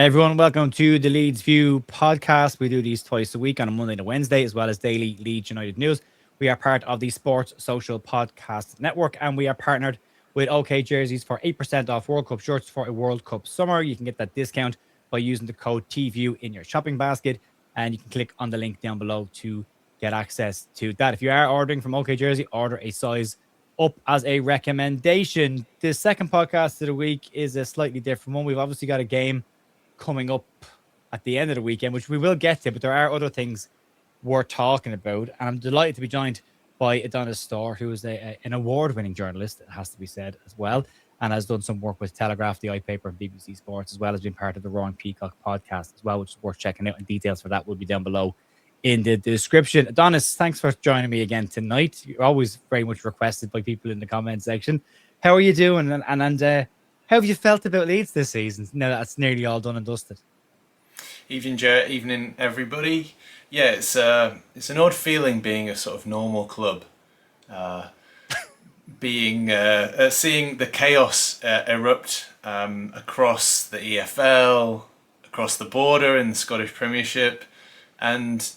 Everyone, welcome to the Leeds View podcast. We do these twice a week on a Monday and a Wednesday, as well as daily Leeds United news. We are part of the Sports Social Podcast Network, and we are partnered with OK Jerseys for 8% off World Cup shirts for a World Cup summer. You can get that discount by using the code TView in your shopping basket, and you can click on the link down below to get access to that. If you are ordering from OK Jersey, order a size up as a recommendation. The second podcast of the week is a slightly different one. We've obviously got a game coming up at the end of the weekend, which we will get to, but there are other things worth talking about. And I'm delighted to be joined by Adonis Storr, who is an award-winning journalist, it has to be said as well, and has done some work with Telegraph, the iPaper, and BBC Sports, as well as being part of the Raw and Peacock podcast as well, which is worth checking out. And details for that will be down below in the description. Adonis, thanks for joining me again tonight. You're always very much requested by people in the comment section. How are you doing? And how have you felt about Leeds this season? Now that it's nearly all done and dusted. Evening, Joe. Evening, everybody. Yeah, it's an odd feeling being a sort of normal club, seeing the chaos erupt across the EFL, across the border in the Scottish Premiership, and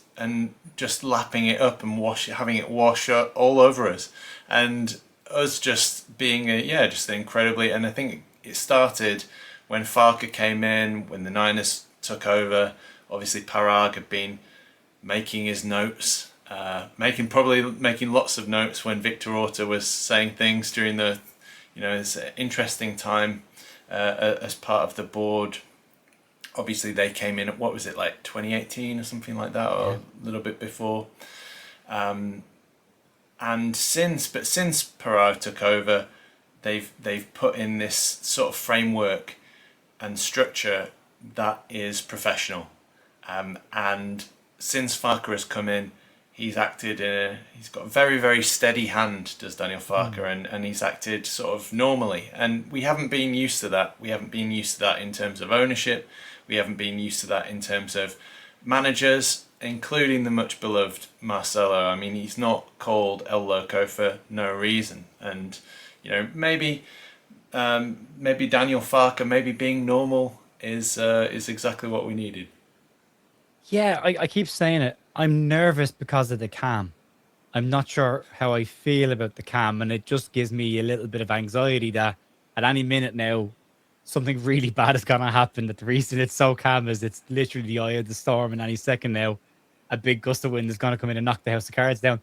just lapping it up and having it wash up all over us, and us just being just incredibly. And I think it started when Farke came in, when the Niners took over. Obviously, Parag had been making his notes, making lots of notes when Victor Orta was saying things during the, this interesting time as part of the board. Obviously, they came in at, what was it, like 2018 or something like that, or a little bit before. And since Parag took over, they've put in this sort of framework and structure that is professional. And since Farke has come in, he's got a very, very steady hand, does Daniel Farke, and he's acted sort of normally. And we haven't been used to that. We haven't been used to that in terms of ownership. We haven't been used to that in terms of managers, including the much beloved Marcelo. I mean, he's not called El Loco for no reason. And maybe Daniel Farke, maybe being normal is exactly what we needed. Yeah, I keep saying it. I'm nervous because of the cam. I'm not sure how I feel about the cam, and it just gives me a little bit of anxiety that at any minute now, something really bad is going to happen. That the reason it's so calm is it's literally the eye of the storm, and any second now, a big gust of wind is going to come in and knock the house of cards down.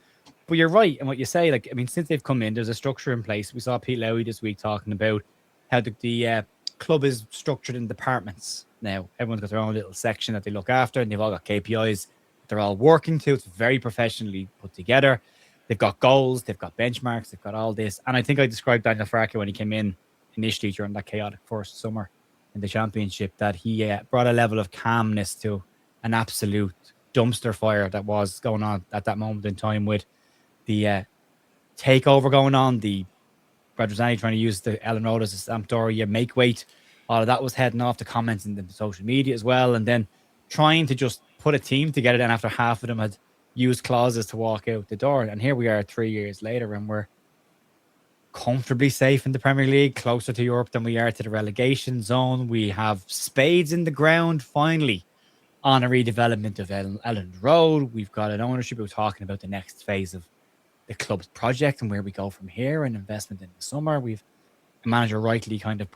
But you're right in what you say. Like, I mean, since they've come in, there's a structure in place. We saw Pete Lowy this week talking about how the club is structured in departments now. Everyone's got their own little section that they look after, and they've all got KPIs they're all working to. It's very professionally put together. They've got goals, they've got benchmarks, they've got all this. And I think I described Daniel Farke when he came in initially during that chaotic first summer in the championship, that he brought a level of calmness to an absolute dumpster fire that was going on at that moment in time, with the takeover going on, the Radrizzani trying to use the Ellen Road as a Sampdoria make weight. All of that was heading off, the comments in the social media as well, and then trying to just put a team together then after half of them had used clauses to walk out the door. And here we are 3 years later, and we're comfortably safe in the Premier League, closer to Europe than we are to the relegation zone. We have spades in the ground finally on a redevelopment of Ellen Road. We've got an ownership who's talking about the next phase of the club's project and where we go from here, and investment in the summer. We've a manager rightly kind of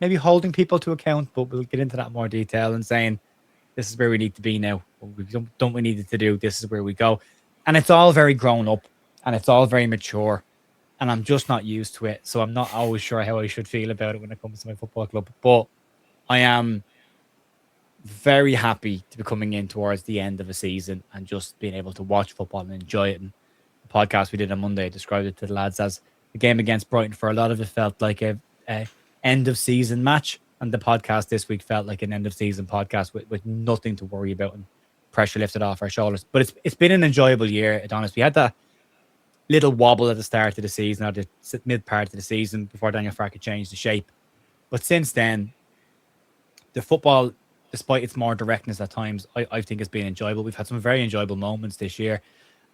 maybe holding people to account, but we'll get into that in more detail, and saying this is where we need to be now. We don't we need it to do. This is where we go. And it's all very grown up and it's all very mature. And I'm just not used to it. So I'm not always sure how I should feel about it when it comes to my football club. But I am very happy to be coming in towards the end of a season and just being able to watch football and enjoy it. And the podcast we did on Monday, I described it to the lads as the game against Brighton. For a lot of it felt like a end of season match. And the podcast this week felt like an end of season podcast with nothing to worry about and pressure lifted off our shoulders. But it's been an enjoyable year, Adonis. We had that little wobble at the start of the season, or the mid part of the season, before Daniel Farke changed the shape. But since then, the football, despite its more directness at times, I think has been enjoyable. We've had some very enjoyable moments this year.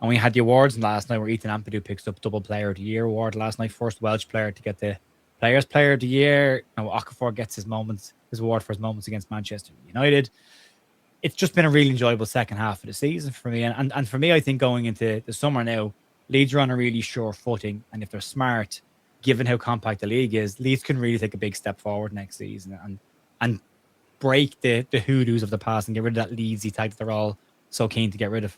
And we had the awards last night where Ethan Ampadu picks up Double Player of the Year award last night, first Welsh player to get the Player of the year. Okafor gets his award for his moments against Manchester United. It's just been a really enjoyable second half of the season for me. And for me, I think going into the summer now, Leeds are on a really sure footing. And if they're smart, given how compact the league is, Leeds can really take a big step forward next season and break the hoodoos of the past and get rid of that Leedsy type that they're all so keen to get rid of.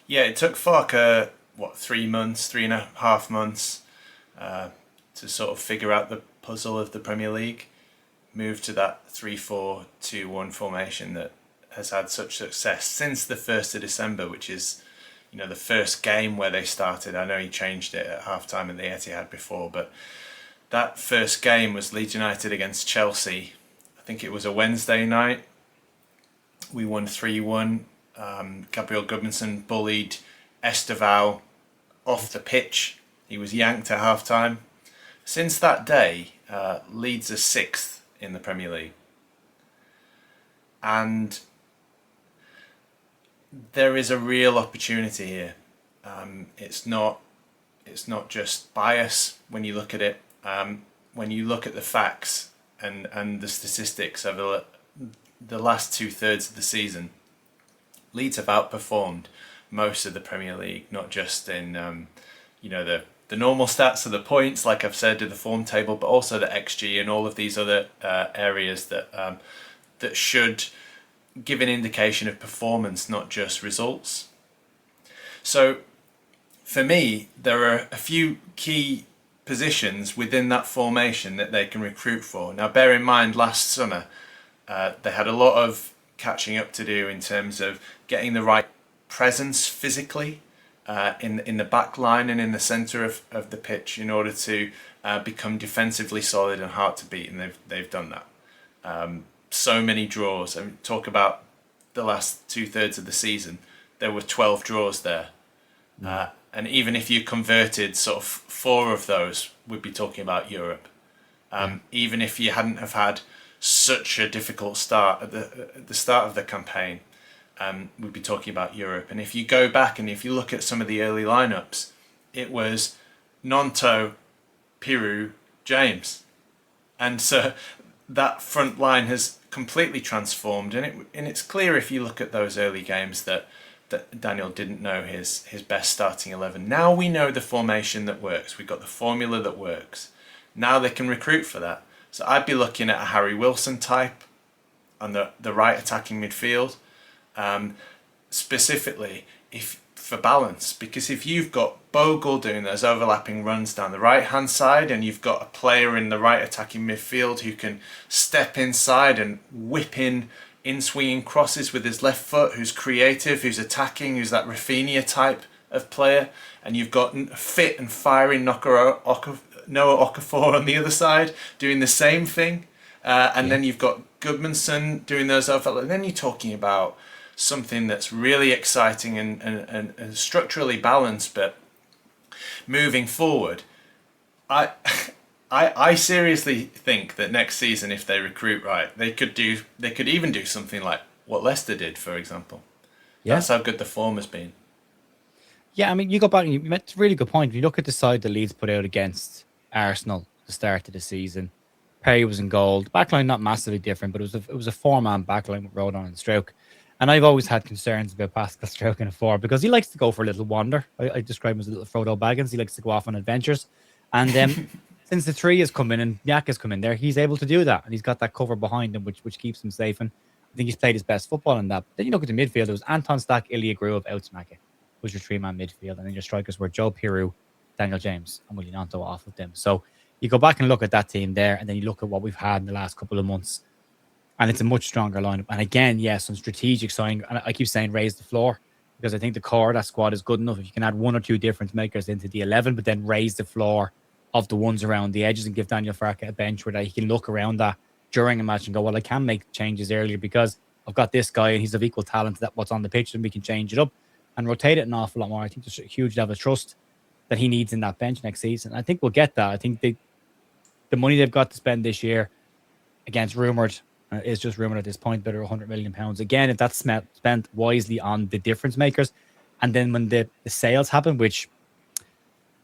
Yeah, it took Farke, 3.5 months to sort of figure out the puzzle of the Premier League. Move to that 3-4-2-1 formation that has had such success since the 1st of December, which is, the first game where they started. I know he changed it at half-time at the Etihad before, but that first game was Leeds United against Chelsea. I think it was a Wednesday night. We won 3-1. Gabriel Goodmanson bullied Esteval off the pitch. He was yanked at half-time. Since that day, Leeds are 6th in the Premier League. And there is a real opportunity here. It's not just bias when you look at it. When you look at the facts and the statistics over the last 2/3 of the season, Leeds have outperformed most of the Premier League, not just in the normal stats of the points, like I've said, to the form table, but also the XG and all of these other areas that should give an indication of performance, not just results. So for me, there are a few key positions within that formation that they can recruit for. Now, bear in mind, last summer, they had a lot of catching up to do in terms of getting the right presence physically in the back line and in the centre of the pitch in order to become defensively solid and hard to beat, and they've done that. So many draws. Talk about the last 2/3 of the season. There were 12 draws there. And even if you converted sort of 4 of those, we'd be talking about Europe. Even if you hadn't have had such a difficult start at the start of the campaign, we'd be talking about Europe. And if you go back and if you look at some of the early lineups, it was Nonto, Piru, James. And so that front line has completely transformed. And it's clear if you look at those early games that Daniel didn't know his best starting 11. Now we know the formation that works. We've got the formula that works. Now they can recruit for that. So I'd be looking at a Harry Wilson type on the right attacking midfield, specifically for balance. Because if you've got Bogle doing those overlapping runs down the right hand side, and you've got a player in the right attacking midfield who can step inside and whip in swinging crosses with his left foot, who's creative, who's attacking, who's that Rafinha type of player, and you've got fit and firing Noah Okafor on the other side doing the same thing, and then you've got Goodmanson doing those overlaps. Then you're talking about something that's really exciting and structurally balanced. But moving forward, I seriously think that next season, if they recruit right, they could even do something like what Leicester did, for example. Yeah. That's how good the form has been. Yeah, I mean, you go back and it's a really good point. When you look at the side that Leeds put out against Arsenal at the start of the season, Perry was in goal. The backline not massively different, but it was a 4-man backline with Rodon and Stroke. And I've always had concerns about Pascal Stroke in a 4 because he likes to go for a little wander. I describe him as a little Frodo Baggins. He likes to go off on adventures. And since the 3 has come in and Yak has come in there, he's able to do that. And he's got that cover behind him, which keeps him safe. And I think he's played his best football in that. Then you look at the midfield, there was Anton Stack, Ilya Gruev, Outsmake was your 3-man midfield. And then your strikers were Joe Piru, Daniel James, and Willie Nanto off of them. So you go back and look at that team there, and then you look at what we've had in the last couple of months, and it's a much stronger lineup. And again, yes, some strategic signing. And I keep saying raise the floor, because I think the core of that squad is good enough. If you can add 1 or 2 difference makers into the 11, but then raise the floor of the ones around the edges and give Daniel Farke a bench where he can look around that during a match and go, well, I can make changes earlier because I've got this guy and he's of equal talent to that what's on the pitch, and we can change it up and rotate it an awful lot more. I think there's a huge level of trust that he needs in that bench next season. I think we'll get that. I think the money they've got to spend this year, again, it's rumoured, is just rumoured at this point, about £100 million. Again, if that's spent wisely on the difference makers, and then when the sales happen, which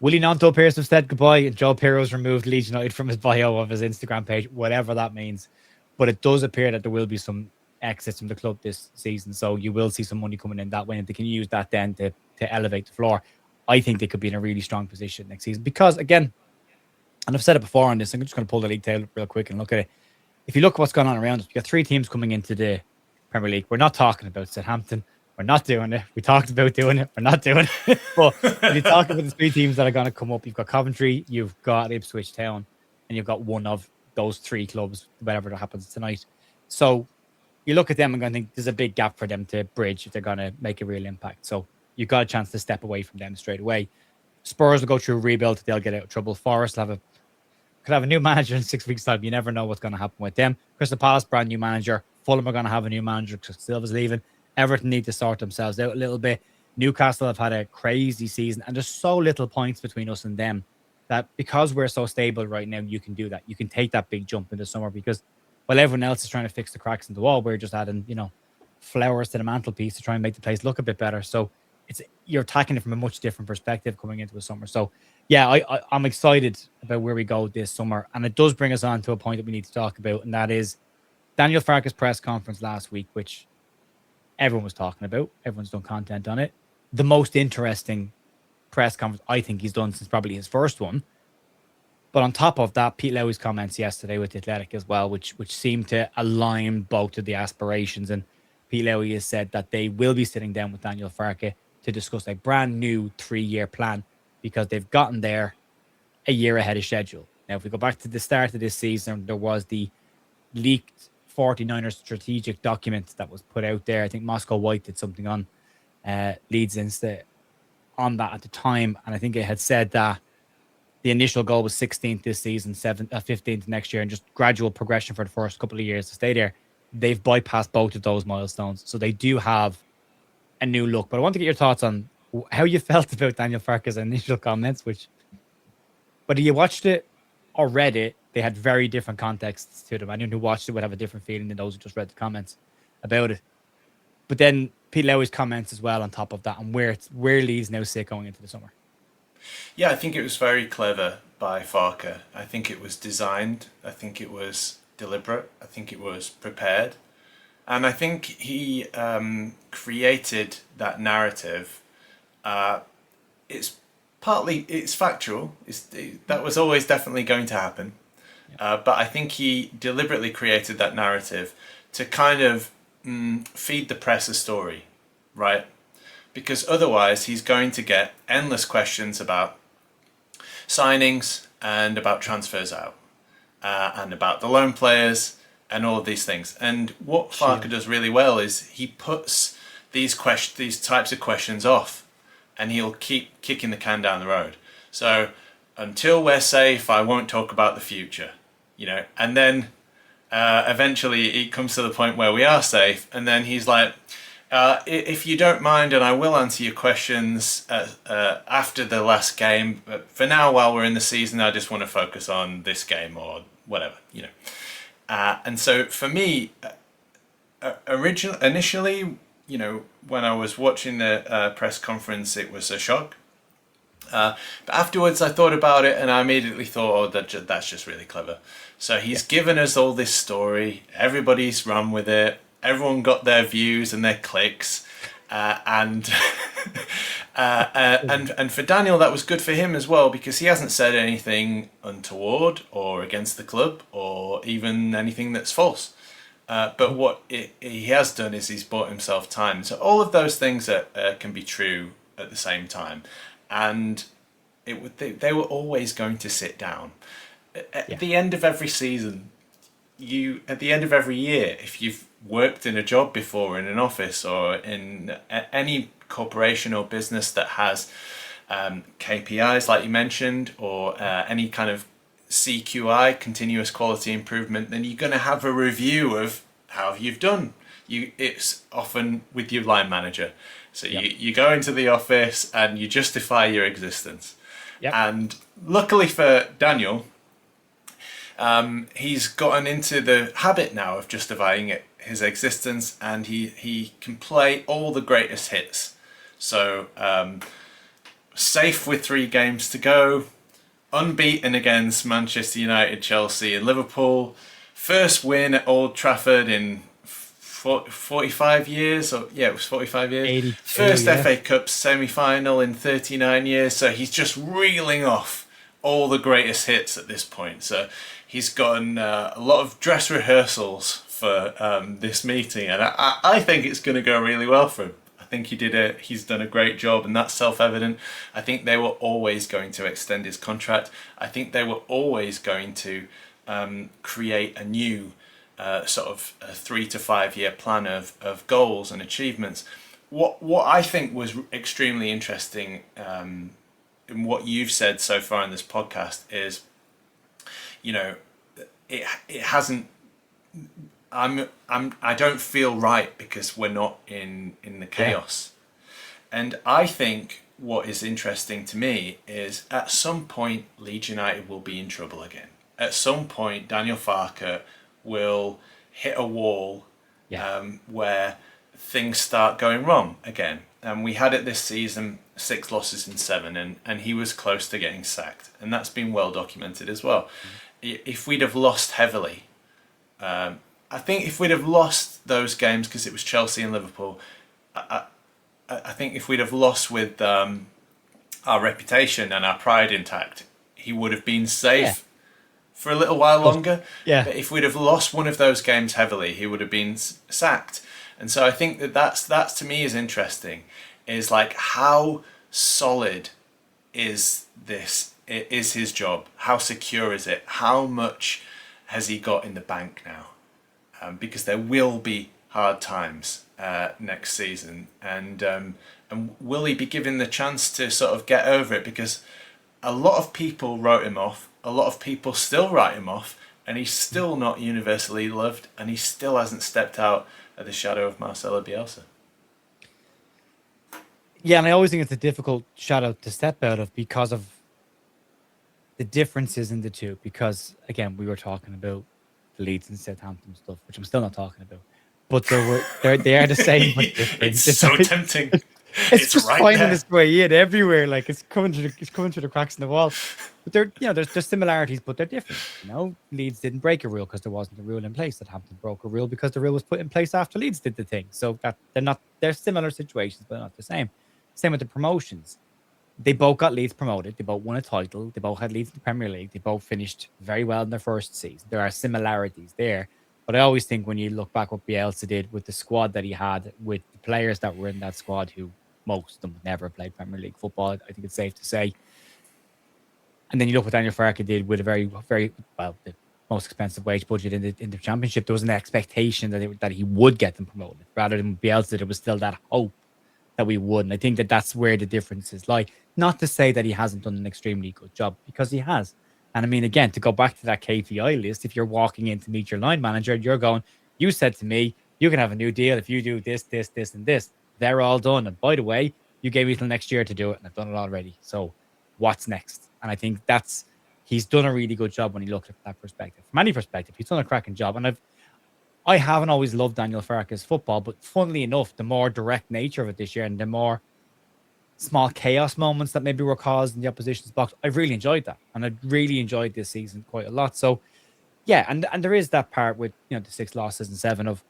Willie Nanto appears to have said goodbye, and Joe Pirro's removed Leeds United from his bio of his Instagram page, whatever that means. But it does appear that there will be some exits from the club this season, so you will see some money coming in that way, and they can use that then to elevate the floor. I think they could be in a really strong position next season because, again, and I've said it before on this, I'm just going to pull the league table real quick and look at it. If you look at what's going on around us, we've got 3 teams coming into the Premier League. We're not talking about Southampton. We're not doing it. We talked about doing it. We're not doing it. But if you talk about the 3 teams that are going to come up, you've got Coventry, you've got Ipswich Town, and you've got one of those 3 clubs, whatever that happens tonight. So you look at them and going to think there's a big gap for them to bridge if they're going to make a real impact. So you've got a chance to step away from them straight away. Spurs will go through a rebuild. They'll get out of trouble. Forest could have a new manager in 6 weeks' time. You never know what's going to happen with them. Crystal Palace, brand new manager. Fulham are going to have a new manager because Silva's leaving. Everton need to sort themselves out a little bit. Newcastle have had a crazy season, and there's so little points between us and them that because we're so stable right now, you can do that. You can take that big jump in the summer because while everyone else is trying to fix the cracks in the wall, we're just adding, flowers to the mantelpiece to try and make the place look a bit better. So you're attacking it from a much different perspective coming into the summer. So yeah, I'm excited about where we go this summer. And it does bring us on to a point that we need to talk about, and that is Daniel Farke's press conference last week, which everyone was talking about. Everyone's done content on it. The most interesting press conference I think he's done since probably his first one. But on top of that, Pete Lowe's comments yesterday with The Athletic as well, which seemed to align both of the aspirations. And Pete Lowe has said that they will be sitting down with Daniel Farke to discuss a brand new 3-year plan because they've gotten there a year ahead of schedule. Now, if we go back to the start of this season, there was the leaked 49ers strategic document that was put out there. I think Moscow White did something on Leeds Insta on that at the time. And I think it had said that the initial goal was 16th this season, 15th next year, and just gradual progression for the first couple of years to stay there. They've bypassed both of those milestones. So they do have a new look. But I want to get your thoughts on how you felt about Daniel Farke's initial comments, which, whether you watched it or read it, they had very different contexts to them. Anyone who watched it would have a different feeling than those who just read the comments about it. But then Pete Lowe's comments as well on top of that, and where Leeds now sit going into the summer. Yeah, I think it was very clever by Farke. I think it was designed. I think it was deliberate. I think it was prepared. And I think he created that narrative. It's factual. That was always definitely going to happen. But I think he deliberately created that narrative to kind of feed the press a story, right? Because otherwise he's going to get endless questions about signings and about transfers out and about the loan players and all of these things. And what Farke does really well is he puts these types of questions off, and he'll keep kicking the can down the road. So until we're safe, I won't talk about the future, and then eventually it comes to the point where we are safe, and then he's like, if you don't mind, and I will answer your questions after the last game, but for now, while we're in the season, I just want to focus on this game or whatever, and so for me, initially, when I was watching the press conference, it was a shock. But afterwards, I thought about it, and I immediately thought, that's just really clever. So he's given us all this story. Everybody's run with it. Everyone got their views and their clicks, and for Daniel, that was good for him as well, because he hasn't said anything untoward or against the club or even anything that's false. But what he has done is he's bought himself time. So all of those things that can be true at the same time, and they were always going to sit down. At the end of every season, at the end of every year, if you've worked in a job before in an office or in any corporation or business that has KPIs like you mentioned, or any kind of CQI, continuous quality improvement, then you're going to have a review of how you've done. It's often with your line manager. So you go into the office and you justify your existence. Yep. And luckily for Daniel, he's gotten into the habit now of justifying his existence, and he can play all the greatest hits. So safe with 3 games to go, unbeaten against Manchester United, Chelsea and Liverpool. First win at Old Trafford in 45 years. It was 45 years. 82, First yeah. FA Cup semi-final in 39 years. So he's just reeling off all the greatest hits at this point. So he's gotten a lot of dress rehearsals for this meeting, and I think it's going to go really well for him. I think he's done a great job, and that's self-evident. I think they were always going to extend his contract. I think they were always going to create a new sort of a 3 to 5 year plan of goals and achievements. What I think was extremely interesting in what you've said so far in this podcast is, it hasn't. I don't feel right because we're not in the chaos. Yeah. And I think what is interesting to me is at some point Leeds United will be in trouble again. At some point Daniel Farke will hit a wall where things start going wrong again. And we had it this season, 6 losses in 7, and he was close to getting sacked. And that's been well documented as well. If we'd have lost heavily, I think if we'd have lost those games, because it was Chelsea and Liverpool, I think if we'd have lost with our reputation and our pride intact, he would have been safe for a little while longer. Yeah. But if we'd have lost one of those games heavily, he would have been sacked. And so I think that's to me is interesting, is like how solid is this? Is his job? How secure is it? How much has he got in the bank now? Because there will be hard times next season, and will he be given the chance to sort of get over it? Because a lot of people wrote him off, a lot of people still write him off, and he's still not universally loved, and he still hasn't stepped out of the shadow of Marcelo Bielsa. Yeah, and I always think it's a difficult shadow to step out of because of the differences in the two. Because again, we were talking about the Leeds and Southampton stuff, which I'm still not talking about. But they are the same. But it's so tempting. It's just right finding there. its way in everywhere. Like it's coming through the cracks in the wall. But there's similarities, but they're different. Leeds didn't break a rule because there wasn't a rule in place. Southampton broke a rule because the rule was put in place after Leeds did the thing. So that they're similar situations, but not the same. Same with the promotions. They both got Leeds promoted. They both won a title. They both had Leeds in the Premier League. They both finished very well in their first season. There are similarities there. But I always think when you look back what Bielsa did with the squad that he had, with the players that were in that squad, who most of them never played Premier League football, I think it's safe to say. And then you look what Daniel Farke did with a very, very, well, the most expensive wage budget in the Championship. There was an expectation that he would get them promoted. Rather than Bielsa, there was still that hope that we would. And I think that's where the differences lie. Not to say that he hasn't done an extremely good job, because he has. And I mean, again, to go back to that KPI list, if you're walking in to meet your line manager and you're going, you said to me, you can have a new deal if you do this, this, this, and this. They're all done. And by the way, you gave me till next year to do it, and I've done it already. So what's next? And I think he's done a really good job when you look at that perspective. From any perspective, he's done a cracking job. And I haven't always loved Daniel Farke's football, but funnily enough, the more direct nature of it this year and the more small chaos moments that maybe were caused in the opposition's box, I've really enjoyed that. And I've really enjoyed this season quite a lot. So, yeah, and there is that part with, the 6 losses and 7 of,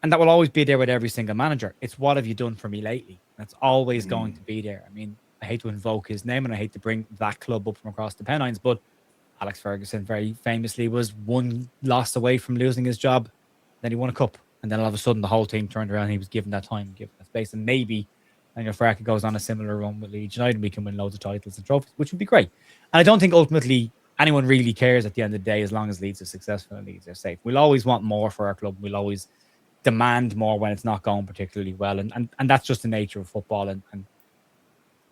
and that will always be there with every single manager. It's what have you done for me lately? That's always going to be there. I mean, I hate to invoke his name and I hate to bring that club up from across the Pennines, but Alex Ferguson very famously was 1 loss away from losing his job. Then he won a cup. And then all of a sudden the whole team turned around and he was given that time, given that space. And maybe Farke goes on a similar run with Leeds United and we can win loads of titles and trophies, which would be great. And I don't think ultimately anyone really cares at the end of the day, as long as Leeds are successful and Leeds are safe. We'll always want more for our club. We'll always demand more when it's not going particularly well. And that's just the nature of football, and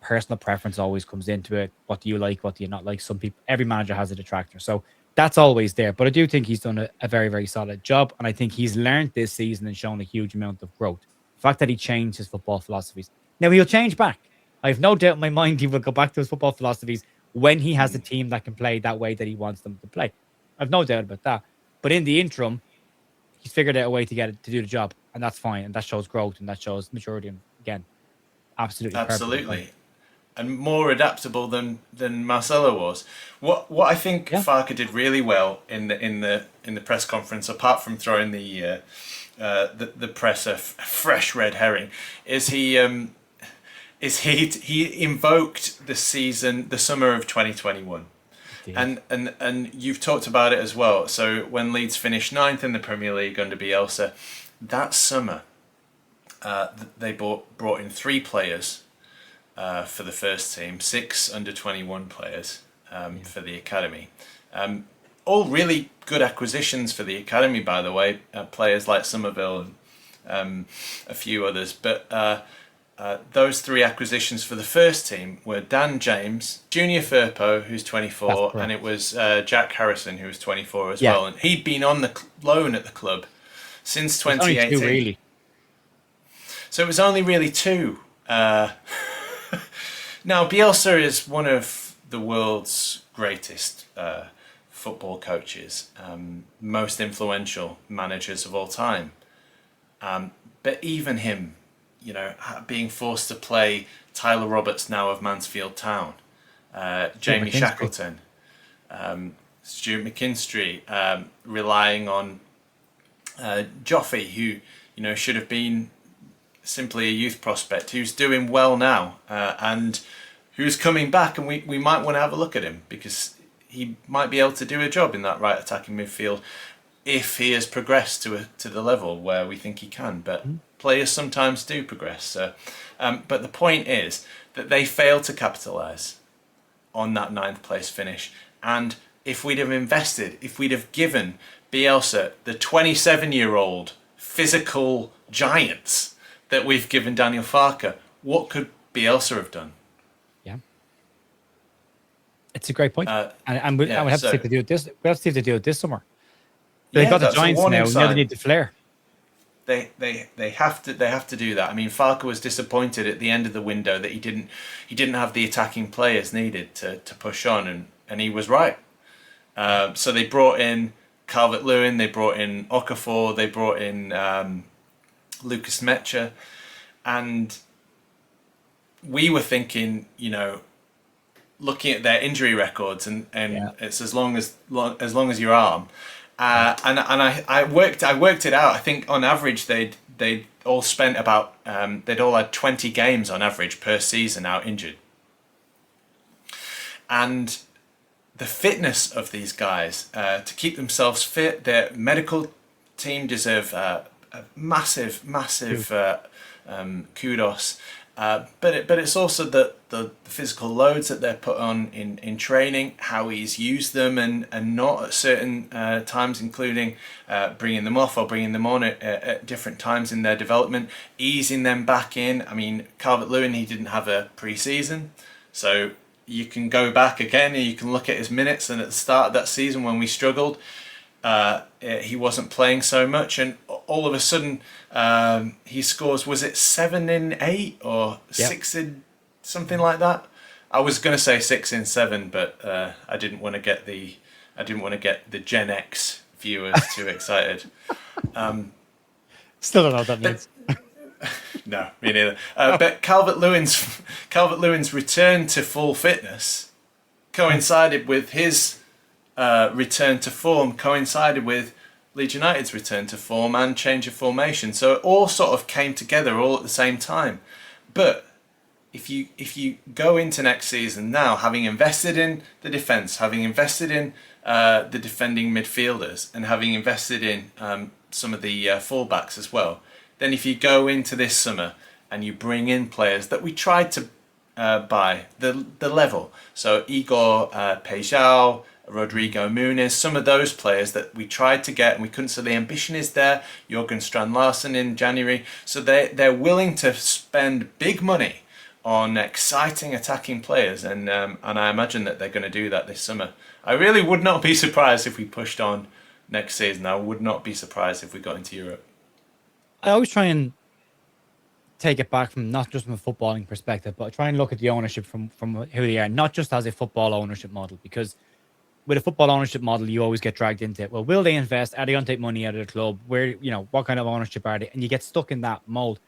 personal preference always comes into it. What do you like? What do you not like? Every manager has a detractor. So that's always there. But I do think he's done a very, very solid job. And I think he's learned this season and shown a huge amount of growth. The fact that he changed his football philosophies. Now, he'll change back. I have no doubt in my mind he will go back to his football philosophies when he has a team that can play that way that he wants them to play. I've no doubt about that. But in the interim, he's figured out a way to get it to do the job. And that's fine. And that shows growth and that shows maturity. And again, absolutely. Absolutely. and more adaptable than Marcelo was. What I think Farke did really well in the press conference, apart from throwing the press a fresh red herring, is he invoked the summer of 2021. And you've talked about it as well. So when Leeds finished 9th in the Premier League under Bielsa, that summer they brought in 3 players for the first team, 6 under 21 players for the academy. All really good acquisitions for the academy, by the way. Players like Somerville and a few others, but those 3 acquisitions for the first team were Dan James, Junior Firpo, who's 24, and it was Jack Harrison, who was 24 as well. And he'd been on the loan at the club since 2018. Only 2, really. So it was only really 2. Now, Bielsa is one of the world's greatest football coaches, most influential managers of all time. But even him, being forced to play Tyler Roberts now of Mansfield Town, Jamie Shackleton, Stuart McKinstry, relying on Joffy, who should have been simply a youth prospect, who's doing well now, and who's coming back, and we might want to have a look at him because he might be able to do a job in that right attacking midfield if he has progressed to the level where we think he can. But players sometimes do progress. So, but the point is that they failed to capitalise on that 9th place finish. And if we'd have invested, if we'd have given Bielsa the 27-year-old physical giants that we've given Daniel Farke, what could Bielsa have done? Yeah, it's a great point. And we have to see if they do it this. We have to see if they do it this summer. They've got the Giants now. Now they need the flair. They have to do that. I mean, Farke was disappointed at the end of the window that he didn't have the attacking players needed to push on, and he was right. So they brought in Calvert-Lewin, they brought in Okafor, they brought in Lucas Mecha, and we were thinking, looking at their injury records, and it's as long as your arm. And I worked it out. I think on average they'd all spent about they'd all had 20 games on average per season out injured. And the fitness of these guys to keep themselves fit, their medical team deserve a massive kudos. But it's also the physical loads that they're put on in training, how he's used them and not at certain times, including bringing them off or bringing them on at different times in their development, easing them back in. I mean, Calvert-Lewin, he didn't have a pre-season, so you can go back again and you can look at his minutes, and at the start of that season when we struggled, he wasn't playing so much, and all of a sudden he scores, was it 7 in 8 or 6 in something like that? I was going to say 6 in 7, but I didn't want to get the Gen X viewers too excited. Still don't know what that means. No, me neither. But Calvert-Lewin's return to full fitness coincided with his return to form, coincided with Leeds United's return to form and change of formation. So it all sort of came together all at the same time. But if you go into next season now, having invested in the defence, having invested in the defending midfielders, and having invested in some of the fullbacks as well, then if you go into this summer and you bring in players that we tried to buy, the level, so Igor Pejao, Rodrigo Muniz, some of those players that we tried to get and we couldn't, so the ambition is there. Jürgen Strand-Larsen in January, so they're willing to spend big money on exciting attacking players, and I imagine that they're going to do that this summer. I really would not be surprised if we pushed on next season. I would not be surprised if we got into Europe. I always try and take it back from not just from a footballing perspective, but I try and look at the ownership from who they are, not just as a football ownership model, because with a football ownership model, you always get dragged into it. Well, will they invest? Are they going to take money out of the club? Where, what kind of ownership are they? And you get stuck in that mold.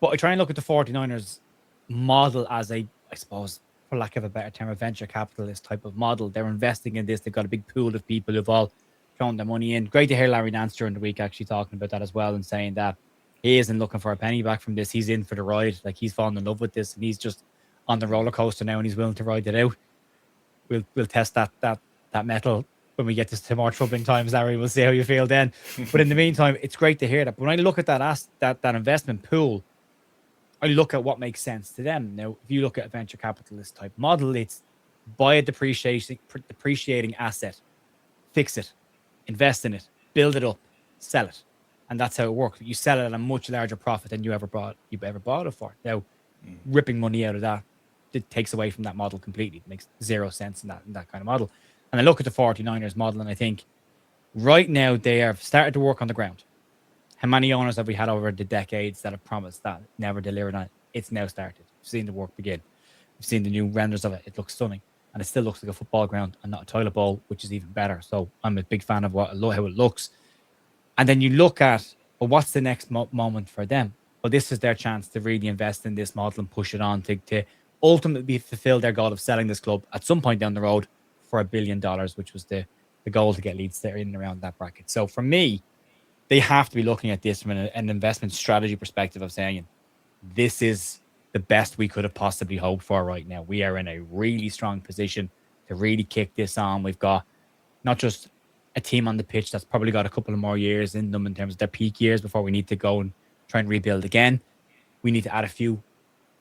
But I try and look at the 49ers model as a I suppose, for lack of a better term, a venture capitalist type of model. They're investing in this. They've got a big pool of people who've all thrown their money in. Great to hear Larry Nance during the week actually talking about that as well and saying that he isn't looking for a penny back from this. He's in for the ride. Like, he's fallen in love with this and he's just on the roller coaster now and he's willing to ride it out. We'll test that metal when we get to more troubling times, Larry. We'll see how you feel then. But in the meantime, it's great to hear that. But when I look at that investment pool, I look at what makes sense to them. Now, if you look at a venture capitalist type model, it's buy a depreciating asset, fix it, invest in it, build it up, sell it. And that's how it works. You sell it at a much larger profit than you ever bought it for. Now, ripping money out of that, it takes away from that model completely. It makes zero sense in that kind of model. And I look at the 49ers model and I think right now they have started to work on the ground. How many owners have we had over the decades that have promised that, never delivered on it? It's now started. We've seen the work begin. We've seen the new renders of it. It looks stunning. And it still looks like a football ground and not a toilet bowl, which is even better. So I'm a big fan of how it looks. And then you look at, well, what's the next moment for them? Well, this is their chance to really invest in this model and push it on to ultimately fulfill their goal of selling this club at some point down the road for $1 billion, which was the goal to get Leeds there in and around that bracket. So for me, they have to be looking at this from an investment strategy perspective of saying, this is the best we could have possibly hoped for right now. We are in a really strong position to really kick this on. We've got not just a team on the pitch that's probably got a couple of more years in them in terms of their peak years before we need to go and try and rebuild again. We need to add a few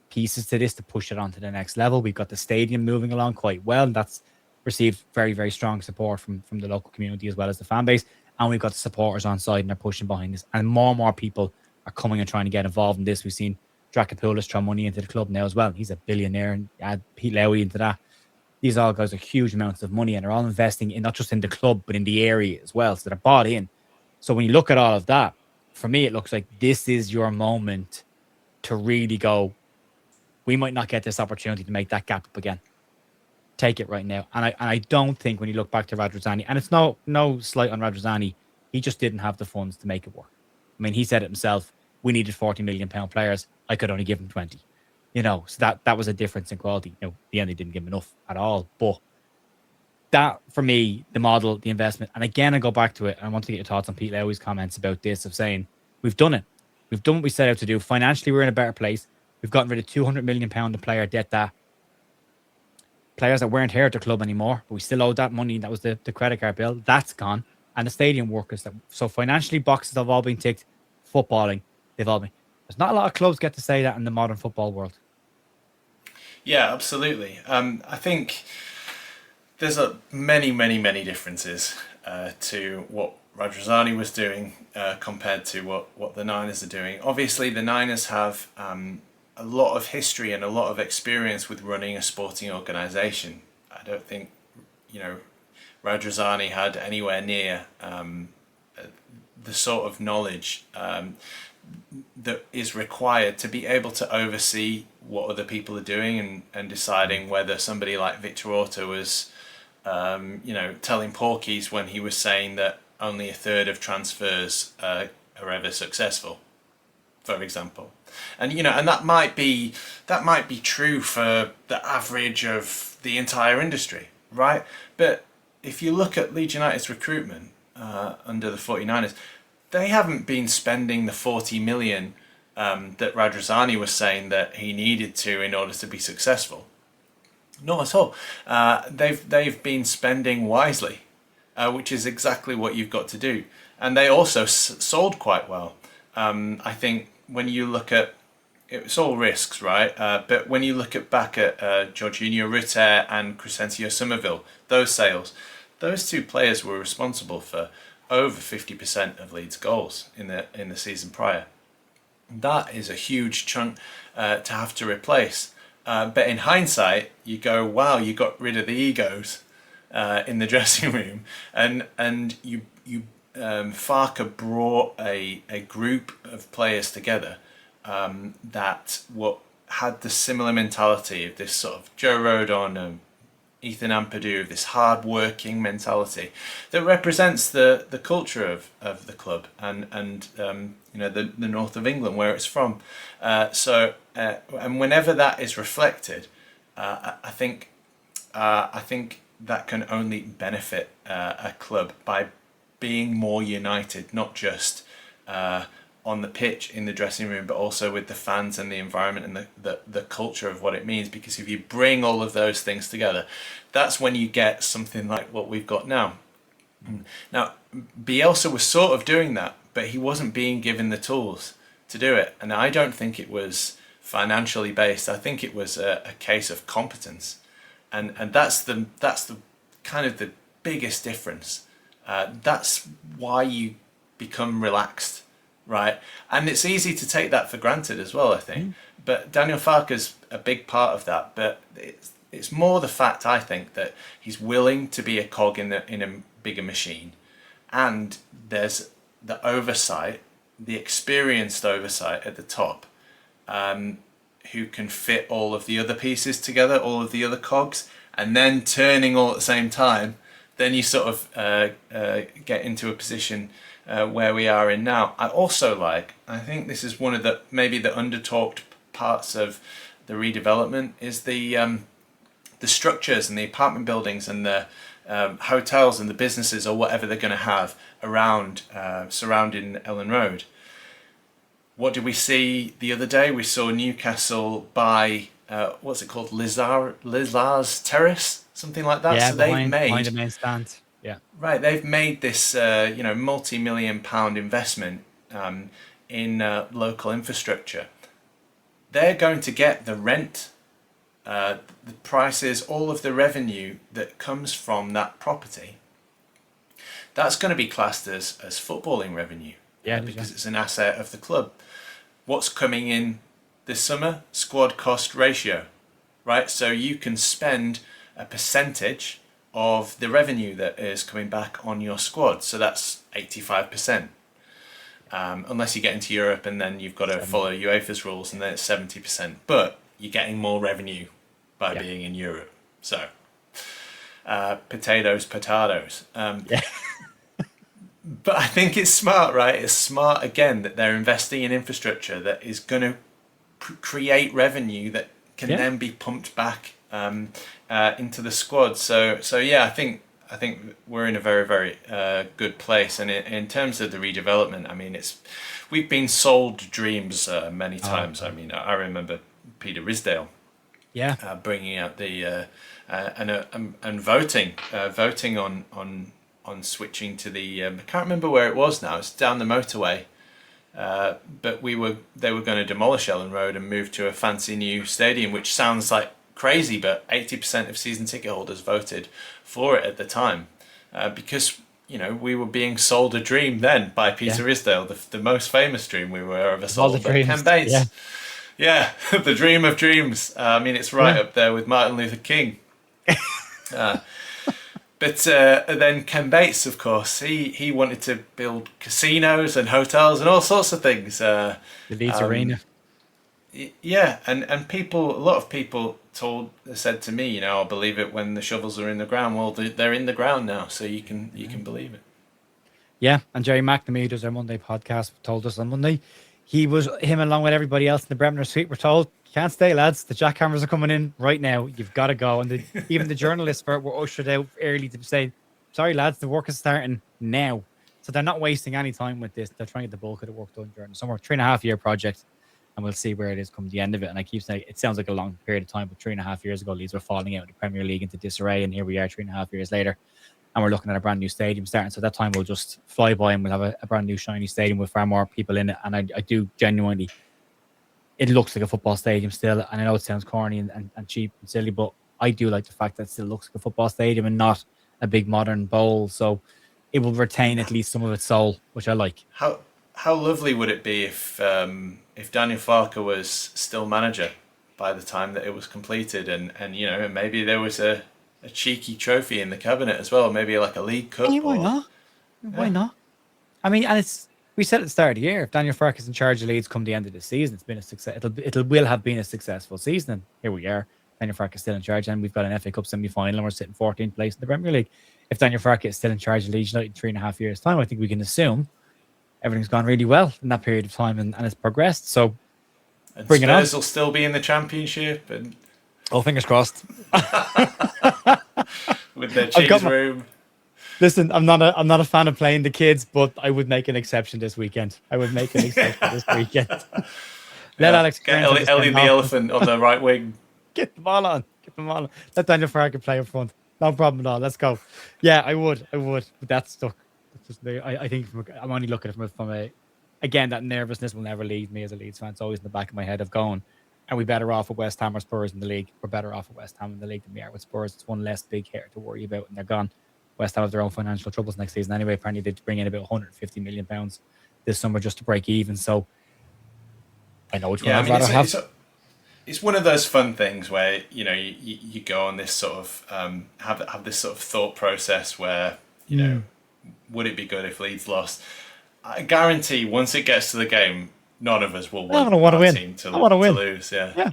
pieces to this to push it on to the next level. We've got the stadium moving along quite well. And that's received very, very strong support from the local community as well as the fan base. And we've got the supporters on side and they're pushing behind this. And more and more people are coming and trying to get involved in this. We've seen Dracopoulos throw money into the club now as well. He's a billionaire, and add Pete Lowy into that. These all guys are huge amounts of money and they're all investing in not just in the club, but in the area as well. So they're bought in. So when you look at all of that, for me, it looks like this is your moment to really go, we might not get this opportunity to make that gap up again. Take it right now. And I don't think when you look back to Radrizzani, and it's no slight on Radrizzani, he just didn't have the funds to make it work. I mean, he said it himself, we needed £40 million players. I could only give him 20. So that was a difference in quality. The end, they didn't give him enough at all. But that, for me, the model, the investment, and again, I go back to it. I want to get your thoughts on Pete Lowy's comments about this, of saying, we've done it. We've done what we set out to do. Financially, we're in a better place. We've gotten rid of £200 million of player debt that players that weren't here at the club anymore, but we still owed that money. That was the credit card bill. That's gone. And the stadium workers. So financially, boxes have all been ticked. Footballing, they've all been. There's not a lot of clubs get to say that in the modern football world. Yeah, absolutely. I think there's many, many, many differences to what Radrizzani was doing compared to what the Niners are doing. Obviously, the Niners have a lot of history and a lot of experience with running a sporting organisation. I don't think, Radrizzani had anywhere near the sort of knowledge that is required to be able to oversee what other people are doing and deciding whether somebody like Victor Orta was, telling porkies when he was saying that only a third of transfers are ever successful, for example. And and that might be true for the average of the entire industry, right? But if you look at Leeds United's recruitment under the 49ers, they haven't been spending the 40 million that Radrizzani was saying that he needed to in order to be successful. Not at all. They've been spending wisely, which is exactly what you've got to do. And they also sold quite well. I think when you look at, it's all risks, right? But when you look back at Jorginho Rutter and Crescencio Somerville, those sales, those two players were responsible for over 50% of Leeds' goals in the season prior. That is a huge chunk to have to replace. But in hindsight, you go, wow, you got rid of the egos in the dressing room, and you Farke brought a group of players together that had the similar mentality of this sort of Joe Rodon, Ethan Ampadu, this hard-working mentality that represents the culture of the club and the north of England where it's from. And whenever that is reflected, I think that can only benefit a club by being more united, not just on the pitch, in the dressing room, but also with the fans and the environment and the culture of what it means. Because if you bring all of those things together, that's when you get something like what we've got now. Now, Bielsa was sort of doing that, but he wasn't being given the tools to do it. And I don't think it was financially based. I think it was a case of competence. And that's the kind of the biggest difference. That's why you become relaxed, right? And it's easy to take that for granted as well, I think. But Daniel Farke's a big part of that. But it's more the fact, I think, that he's willing to be a cog in a bigger machine, and there's the oversight, the experienced oversight at the top, who can fit all of the other pieces together, all of the other cogs, and then turning all at the same time. Then you sort of get into a position where we are in now. I think this is one of the maybe the under-talked parts of the redevelopment, is the structures and the apartment buildings and the hotels and the businesses or whatever they're going to have around surrounding Ellen Road. What did we see the other day? We saw Newcastle buy what's it called, Lizar's Terrace, something like that. Yeah, So behind the main stand. Yeah, right. They've made this multi-million-pound investment in local infrastructure. They're going to get the rent, the prices, all of the revenue that comes from that property. That's going to be classed as footballing revenue, because it's an asset of the club. What's coming in this summer? Squad cost ratio, right? So you can spend a percentage of the revenue that is coming back on your squad. So that's 85%. Unless you get into Europe and then you've got to follow UEFA's rules, and then it's 70%. But you're getting more revenue by being in Europe. So potatoes. But I think it's smart, right? It's smart, again, that they're investing in infrastructure that is going to create revenue that can then be pumped back into the squad. So yeah, I think we're in a very, very good place. And in terms of the redevelopment, I mean, we've been sold dreams many times. I mean, I remember Peter Risdale bringing out the and voting on switching to the I can't remember where it was now. It's down the motorway, but they were going to demolish Ellen Road and move to a fancy new stadium, which sounds like crazy, but 80% of season ticket holders voted for it at the time, because we were being sold a dream then by Peter Risdale, the most famous dream we were ever sold by Ken Bates. Yeah, the dream of dreams. I mean, it's right up there with Martin Luther King. But then Ken Bates, of course, he wanted to build casinos and hotels and all sorts of things. The Leeds Arena. Yeah, and a lot of people said to me, I'll believe it when the shovels are in the ground. Well, they're in the ground now, so you can believe it. Yeah, and Jerry McNamee does our Monday podcast, told us on Monday. Him along with everybody else in the Bremner suite were told, you can't stay, lads. The jackhammers are coming in right now. You've got to go. And even the journalists were ushered out early to say, sorry, lads, the work is starting now. So they're not wasting any time with this. They're trying to get the bulk of the work done during the summer. 3.5-year project, and we'll see where it is come the end of it. And I keep saying, it sounds like a long period of time, but 3.5 years ago, Leeds were falling out of the Premier League into disarray, and here we are 3.5 years later. And we're looking at a brand new stadium starting. So that time will just fly by, and we'll have a brand new shiny stadium with far more people in it. And I do genuinely, it looks like a football stadium still. And I know it sounds corny and cheap and silly, but I do like the fact that it still looks like a football stadium and not a big modern bowl. So it will retain at least some of its soul, which I like. How lovely would it be if Daniel Farke was still manager by the time that it was completed, and maybe there was a cheeky trophy in the cabinet as well, maybe like a League Cup. Yeah, why not? Why not? I mean, and we said at the start of the year, if Daniel Farke is in charge of Leeds come the end of the season, it's been a success. It will have been a successful season. And here we are. Daniel Farke is still in charge, and we've got an FA Cup semi-final, and we're sitting 14th place in the Premier League. If Daniel Farke is still in charge of Leeds United in 3.5 years' time, I think we can assume everything's gone really well in that period of time, and it's progressed. So and bring it on. Spurs will still be in the Championship, and Oh, fingers crossed. with their I've got cheese my, room. listen, I'm not a fan of playing the kids, but I would make an exception this weekend. I would make an exception this weekend. Let Yeah, Alex get Kearns have the Ellie send the off. elephant on the right wing. Get the ball on. Get the ball on. Let Daniel Farke play up front. No problem at all. Let's go. Yeah, I would. I would. But that's stuck. That's just I think I'm only looking at it from a again, that nervousness will never leave me as a Leeds fan. It's always in the back of my head of going, are we better off with West Ham or Spurs in the league? We're better off with West Ham in the league than we are with Spurs. It's one less big hitter to worry about, and they're gone. West Ham have their own financial troubles next season anyway. Apparently, they bring in about 150 million pounds this summer just to break even. So I know which one Yeah, I I'd mean, rather have. it's one of those fun things where you go on this sort of have this sort of thought process where would it be good if Leeds lost? I guarantee once it gets to the game, none of us will want want to our win. team to I want to win. lose. Yeah. Yeah,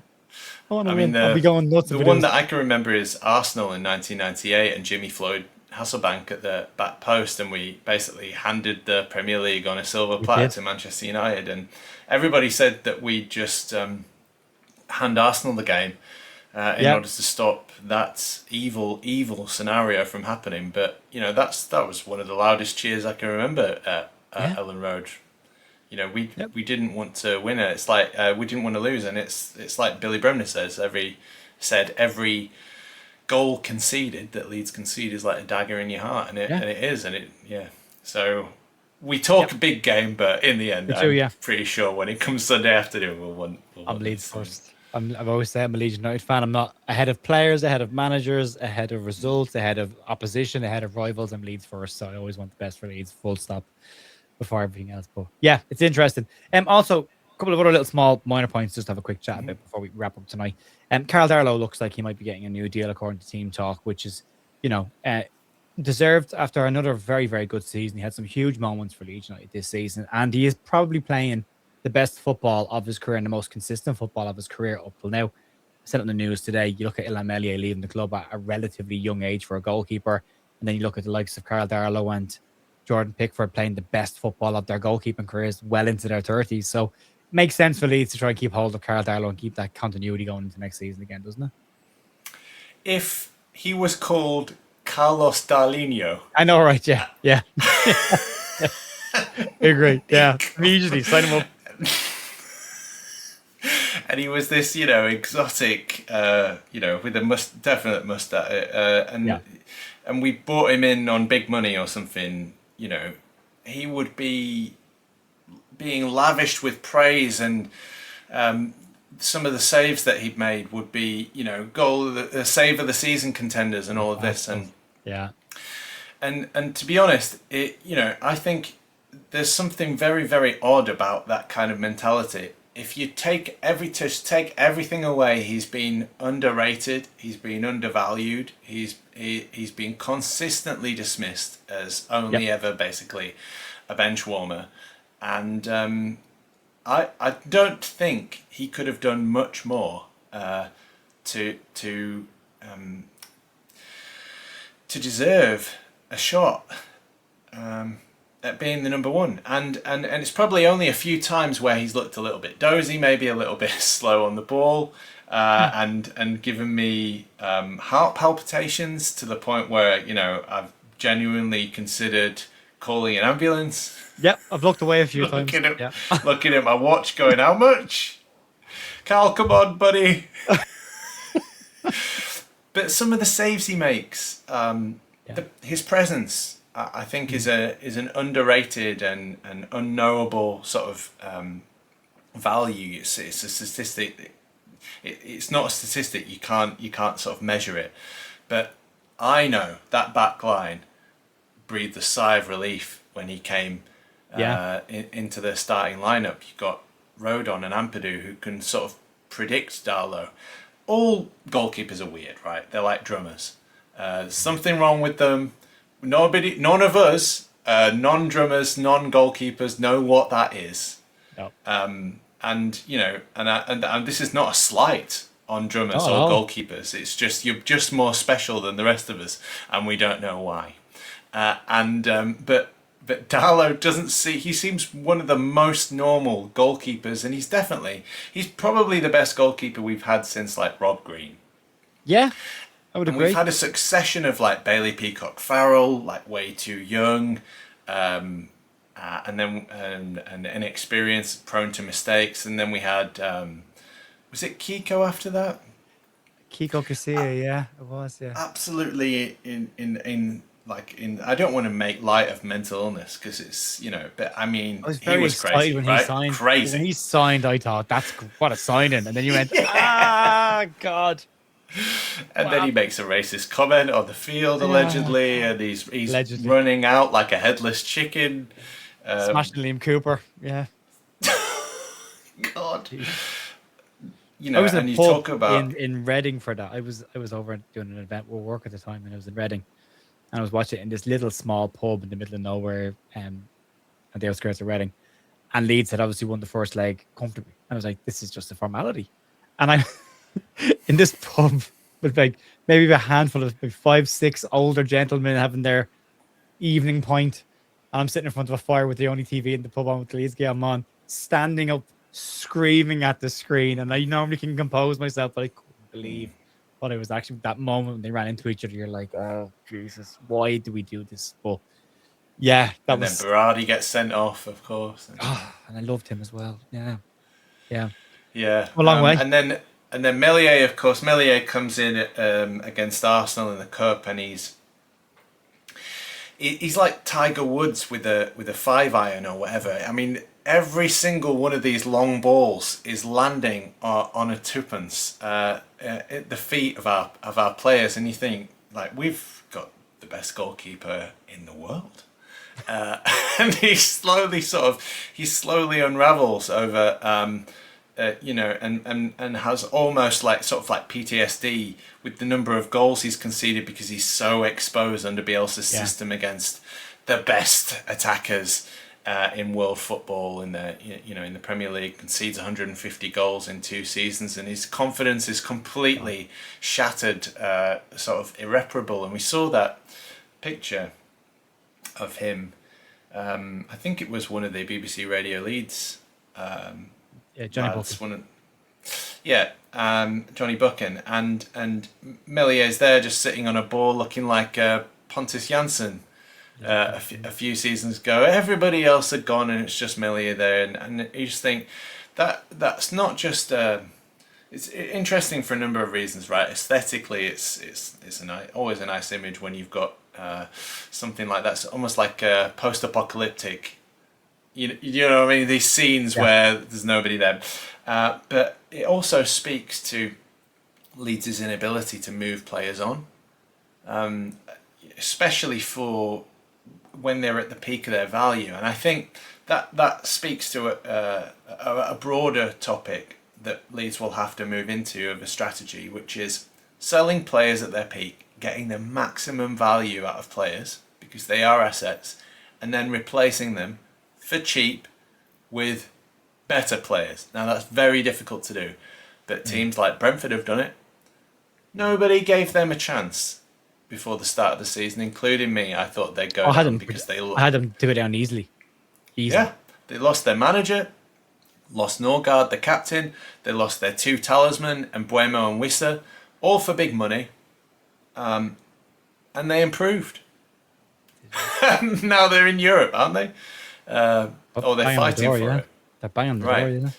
I want to I mean, win. I'll be going nuts. the one that I can remember is Arsenal in 1998 and Jimmy Floyd Hasselbank at the back post, and we basically handed the Premier League on a silver platter to Manchester United, and everybody said that we just hand Arsenal the game in order to stop that evil scenario from happening. But that was one of the loudest cheers I can remember at Ellen Road. We didn't want to win it. It's like we didn't want to lose, and it's like Billy Bremner says. Every goal conceded that Leeds concede is like a dagger in your heart, and it is. So we talk a big game, but in the end, I'm pretty sure when it comes Sunday afternoon, we'll win. I'm Leeds first. I've always said I'm a Leeds United fan. I'm not ahead of players, ahead of managers, ahead of results, ahead of opposition, ahead of rivals. I'm Leeds first, so I always want the best for Leeds. Full stop. Before everything else, but yeah, it's interesting. Also, a couple of other little small minor points just to have a quick chat about before we wrap up tonight. Carl Darlow looks like he might be getting a new deal according to Team Talk, which is deserved after another very, very good season. He had some huge moments for Leeds United this season, and he is probably playing the best football of his career and the most consistent football of his career up till now. I said it in the news today. You look at Illan Meslier leaving the club at a relatively young age for a goalkeeper, and then you look at the likes of Carl Darlow and Jordan Pickford playing the best football of their goalkeeping careers well into their 30s. So it makes sense for Leeds to try and keep hold of Carl Darlow and keep that continuity going into next season again, doesn't it? If he was called Carlos Darlinho. I know, right? Yeah. I agree. Yeah. Immediately sign him up. And he was this, exotic, with a definite mustache, and we bought him in on big money or something. He would be being lavished with praise, and some of the saves that he'd made would be, the save of the season contenders and all of this, and and to be honest, I think there's something very, very odd about that kind of mentality. If you take everything away, he's been underrated, he's been undervalued, he's been consistently dismissed as only ever basically a bench warmer, and I don't think he could have done much more to deserve a shot at being the number one, and it's probably only a few times where he's looked a little bit dozy, maybe a little bit slow on the ball, and given me heart palpitations to the point where I've genuinely considered calling an ambulance. Yep, I've looked away a few times. Looking at my watch, going, how much? Carl, come on, buddy. But some of the saves he makes, his presence, I think is an underrated and unknowable sort of value. It's a statistic. It's not a statistic. You can't sort of measure it. But I know that back line breathed a sigh of relief when he came into the starting lineup. You got Rodon and Ampadu who can sort of predict Darlow. All goalkeepers are weird, right? They're like drummers. There's something wrong with them. None of us, non-drummers, non-goalkeepers, know what that is. No. And this is not a slight on drummers or goalkeepers. It's just you're just more special than the rest of us, and we don't know why. But Darlow doesn't see. He seems one of the most normal goalkeepers, and he's probably the best goalkeeper we've had since like Rob Green. Yeah, I would And we've agree. had a succession of like Bailey Peacock Farrell, like way too young, and then and inexperienced, prone to mistakes. And then we had was it Kiko after that? Kiko Casilla, yeah, it was, yeah. Absolutely in like in. I don't want to make light of mental illness because it's but I mean I was he very was excited crazy, when he right? signed. When Crazy. he signed, I thought, what a signing. And then you went, Yeah. God. And then Wow. he makes a racist comment on the field Yeah. allegedly, and he's Allegedly. running out like a headless chicken. Smashing Liam Cooper. Yeah. God, Jeez. I was in a and you pub talk about in Reading for that. I was over doing an event with work at the time, and I was in Reading, and I was watching it in this little small pub in the middle of nowhere, at the outskirts of Reading. And Leeds had obviously won the first leg comfortably. I was like, this is just a formality. And I in this pub with like maybe a handful of like 5, 6 older gentlemen having their evening pint. And I'm sitting in front of a fire with the only TV in the pub on with the Leeds game on, standing up, screaming at the screen. And I normally can compose myself, but I couldn't believe what I was actually that moment when they ran into each other. You're like, oh Jesus, why do we do this? But yeah, that and then was Berardi gets sent off, of course. and I loved him as well. Yeah. Yeah. Yeah, A long way. and then Melier, of course, Melier comes in against Arsenal in the cup, and he's like Tiger Woods with a 5 iron or whatever. I mean, every single one of these long balls is landing on a twopence at the feet of our players, and you think like we've got the best goalkeeper in the world. And he slowly unravels over and has almost like sort of like PTSD with the number of goals he's conceded because he's so exposed under Bielsa's system against the best attackers in world football. In the in the Premier League, concedes 150 goals in 2 seasons, and his confidence is completely shattered, sort of irreparable. And we saw that picture of him. I think it was one of the BBC Radio Leeds. Yeah, Johnny Lads, Buchan. Johnny Buchan, and Melier's there just sitting on a ball looking like Pontus Jansson a few seasons ago. Everybody else had gone and it's just Melier there, and you just think that's not just it's interesting for a number of reasons, right? Aesthetically, it's always a nice image when you've got something like that. It's almost like post-apocalyptic. You know what I mean? These scenes where there's nobody there. But it also speaks to Leeds' inability to move players on, especially for when they're at the peak of their value. And I think that speaks to a broader topic that Leeds will have to move into of a strategy, which is selling players at their peak, getting the maximum value out of players because they are assets, and then replacing them for cheap with better players. Now that's very difficult to do, but teams like Brentford have done it. Nobody gave them a chance before the start of the season, including me. I thought they'd go down because I had them do it down easily. Yeah, they lost their manager, lost Norgard, the captain. They lost their 2 talismen, and Buemo and Wissa, all for big money. And they improved. Now they're in Europe, aren't they? Or they're fighting for it. They're banging on the door, yeah.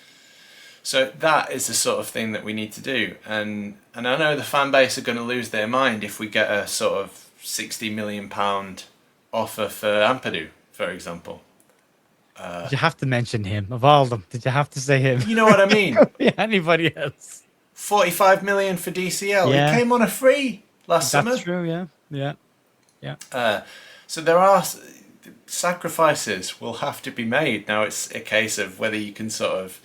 So that is the sort of thing that we need to do. And I know the fan base are going to lose their mind if we get a sort of £60 million offer for Ampadu, for example. Did you have to mention him of all of them? Did you have to say him? You know what I mean? Anybody else? 45 million for DCL. Yeah. He came on a free last summer. That's true, yeah. So there are sacrifices will have to be made. Now it's a case of whether you can sort of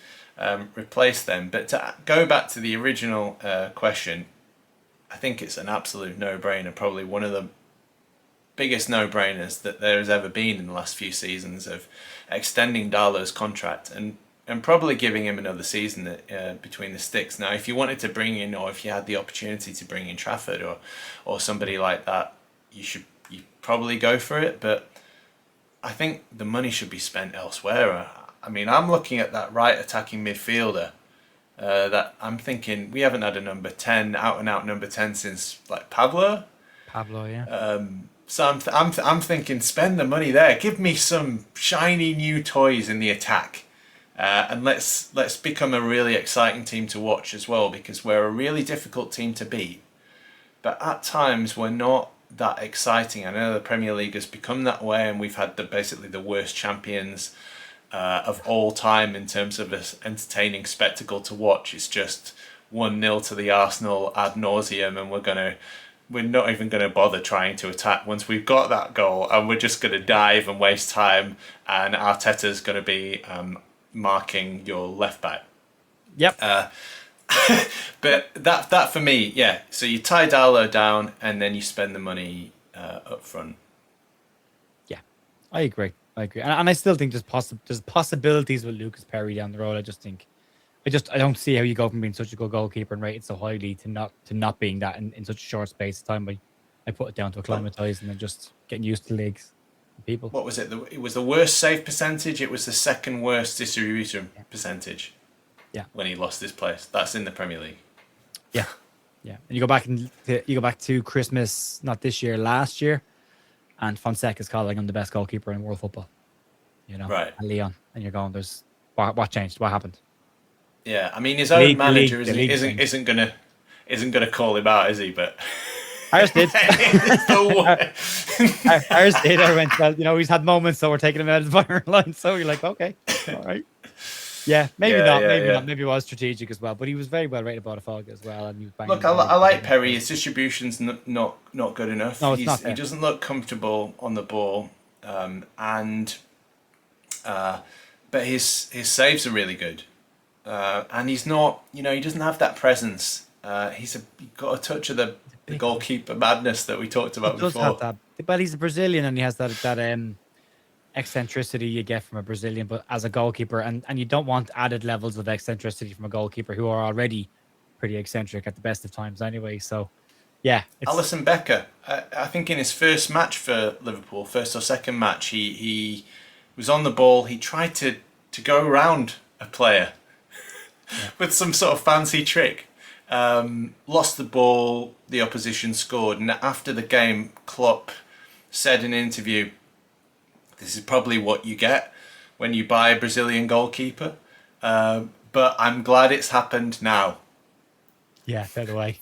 replace them. But to go back to the original question, I think it's an absolute no-brainer. Probably one of the biggest no-brainers that there has ever been in the last few seasons of extending Darlow's contract and probably giving him another season between the sticks. Now, if you wanted to bring in, or if you had the opportunity to bring in Trafford or somebody like that, you probably go for it. But I think the money should be spent elsewhere. I mean, I'm looking at that right attacking midfielder That I'm thinking we haven't had a number 10, out and out number 10 since like Pablo. Pablo, yeah. So I'm thinking spend the money there. Give me some shiny new toys in the attack. And let's become a really exciting team to watch as well, because we're a really difficult team to beat. But at times we're not that exciting. I know the Premier League has become that way, and we've had basically the worst champions of all time in terms of an entertaining spectacle to watch. It's just 1-0 to the Arsenal ad nauseum, and we're not even going to bother trying to attack once we've got that goal, and we're just going to dive and waste time, and Arteta's going to be marking your left back. Yep. But that for me, yeah. So you tie Darlow down, and then you spend the money up front. Yeah, I agree. And I still think there's possibilities with Lucas Perry down the road. I don't see how you go from being such a good goalkeeper and rated so highly to not being that in such a short space of time. I put it down to acclimatizing and just getting used to leagues and people. What was it? It was the worst save percentage. It was the second worst distribution percentage. Yeah. When he lost his place, that's in the Premier League. Yeah, yeah. And you go back to Christmas, not this year, last year, and Fonseca's calling him the best goalkeeper in world football. Right. And Leon, and you're going, there's what changed? What happened? Yeah, I mean his own manager isn't gonna call him out, is he? But ours did. Ours did. I went, well, he's had moments, so we're taking him out of the firing line. So you're like, okay, all right. Yeah, maybe not. Maybe it was strategic as well. But he was very well rated by the Farke as well. And he was look, I like Perry. His distribution's not good enough. No, it's not there. He doesn't look comfortable on the ball, but his saves are really good. And he's not, he doesn't have that presence. He's got a touch of the goalkeeper madness that we talked about before. He does have that. But he's a Brazilian, and he has that eccentricity you get from a Brazilian, but as a goalkeeper, and you don't want added levels of eccentricity from a goalkeeper who are already pretty eccentric at the best of times anyway. So, yeah. Alisson Becker, I think in his first match for Liverpool, first or second match, he was on the ball. He tried to go around a player with some sort of fancy trick. Lost the ball, the opposition scored, and after the game, Klopp said in an interview, this is probably what you get when you buy a Brazilian goalkeeper, but I'm glad it's happened now. Yeah, fair away.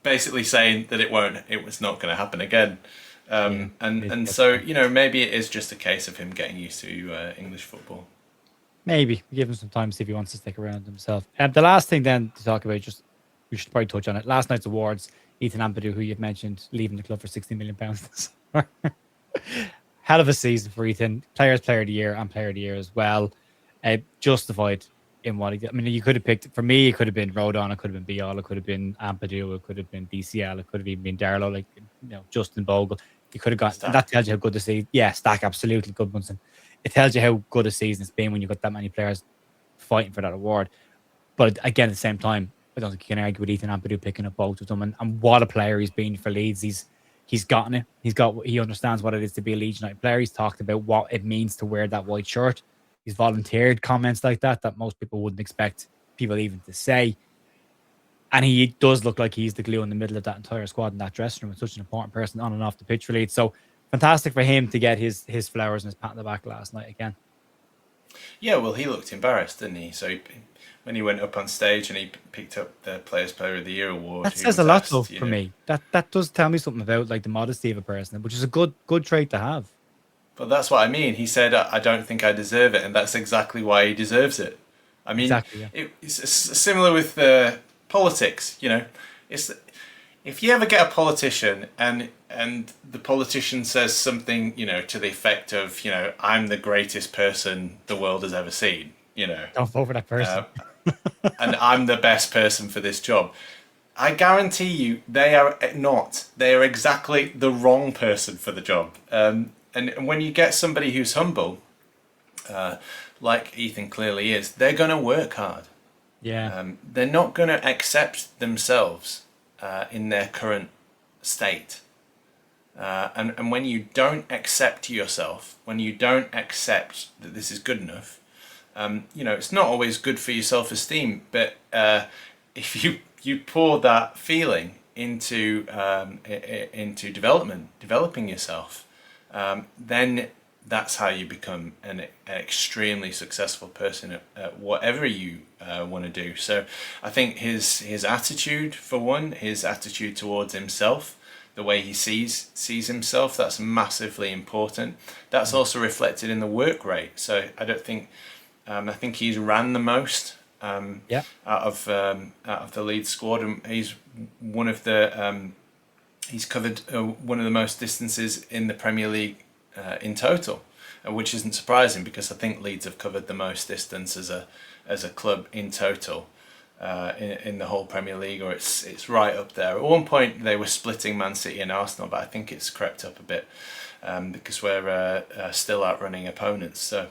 Basically saying that it was not going to happen again. So maybe it is just a case of him getting used to English football. Maybe give him some time to see if he wants to stick around himself. The last thing then to talk about, we should probably touch on it. Last night's awards, Ethan Ampadu, who you've mentioned, leaving the club for £60 million this summer. Hell of a season for Ethan. Player of the year and player of the year as well. Justified in what he did. I mean, you could have picked, for me, it could have been Rodon, it could have been Bial, it could have been Ampadu, it could have been DCL, it could have even been Darlow, Justin Bogle. You could have got, that tells you how good the season, Stack, absolutely good ones. And it tells you how good a season it's been when you've got that many players fighting for that award. But again, at the same time, I don't think you can argue with Ethan Ampadu picking up both of them. And what a player he's been for Leeds. He's gotten it. He understands what it is to be a Leeds United player. He's talked about what it means to wear that white shirt. He's volunteered comments like that most people wouldn't expect people even to say. And he does look like he's the glue in the middle of that entire squad in that dressing room. It's such an important person on and off the pitch for Leeds. So fantastic for him to get his flowers and his pat on the back last night again. Yeah, well, he looked embarrassed, didn't he? So when he went up on stage and he picked up the Players Player of the Year award, that says a lot though for me. That does tell me something about the modesty of a person, which is a good trait to have. But that's what I mean. He said, "I don't think I deserve it," and that's exactly why he deserves it. I mean, exactly, yeah. It's similar with politics. It's if you ever get a politician and the politician says something, to the effect of, I'm the greatest person the world has ever seen. Don't vote for that person. And I'm the best person for this job. I guarantee you they are not. They are exactly the wrong person for the job. And when you get somebody who's humble, like Ethan clearly is, they're going to work hard. Yeah. They're not going to accept themselves in their current state. And when you don't accept yourself, when you don't accept that this is good enough, It's not always good for your self-esteem, but if you pour that feeling into developing yourself, then that's how you become an extremely successful person at whatever you want to do. So I think his attitude, for one, his attitude towards himself, the way he sees himself, that's massively important. That's also reflected in the work rate. So I don't think I think he's ran the most out of the Leeds squad, and he's one of the he's covered one of the most distances in the Premier League in total, which isn't surprising because I think Leeds have covered the most distance as a club in total in the whole Premier League, or it's right up there. At one point they were splitting Man City and Arsenal, but I think it's crept up a bit because we're still outrunning opponents. So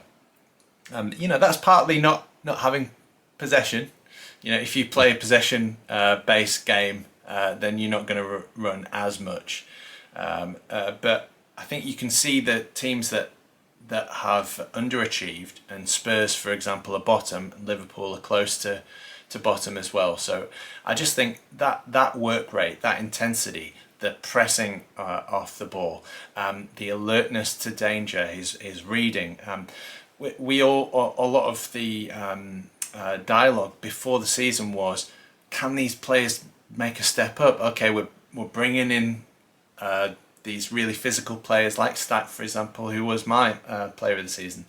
that's partly not having possession. If you play a possession based game, then you're not going to run as much. But I think you can see the teams that have underachieved, and Spurs, for example, are bottom, and Liverpool are close to bottom as well. So I just think that work rate, that intensity, the pressing off the ball, the alertness to danger, his reading. We all, a lot of the dialogue before the season was, can these players make a step up? Okay, we're bringing in these really physical players like Stack, for example, who was my player of the season,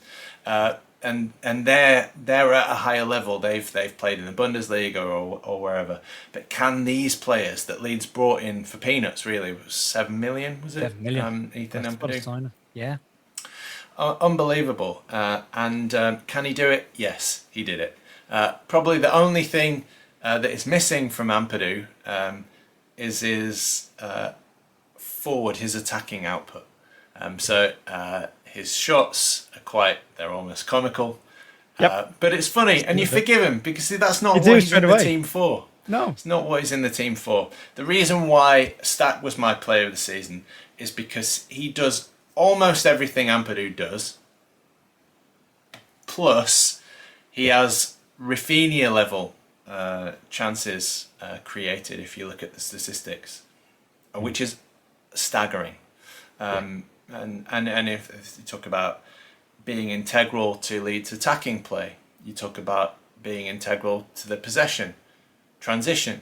and they're at a higher level. They've played in the Bundesliga or wherever. But can these players that Leeds brought in for peanuts, really, it was 7 million, was it? 7 million. Ethan Ampadu. Yeah. Unbelievable. And can he do it? Yes, he did it. Probably the only thing that is missing from Ampadu is his forward, his attacking output. So his shots are they're almost comical. Yep. But it's funny, and you forgive him because that's not what he's in the team for. No. It's not what he's in the team for. The reason why Stack was my player of the season is because he does almost everything Ampadu does, plus he has Rafinha level chances created if you look at the statistics, which is staggering. And if you talk about being integral to Leeds' attacking play, you talk about being integral to the possession, transition,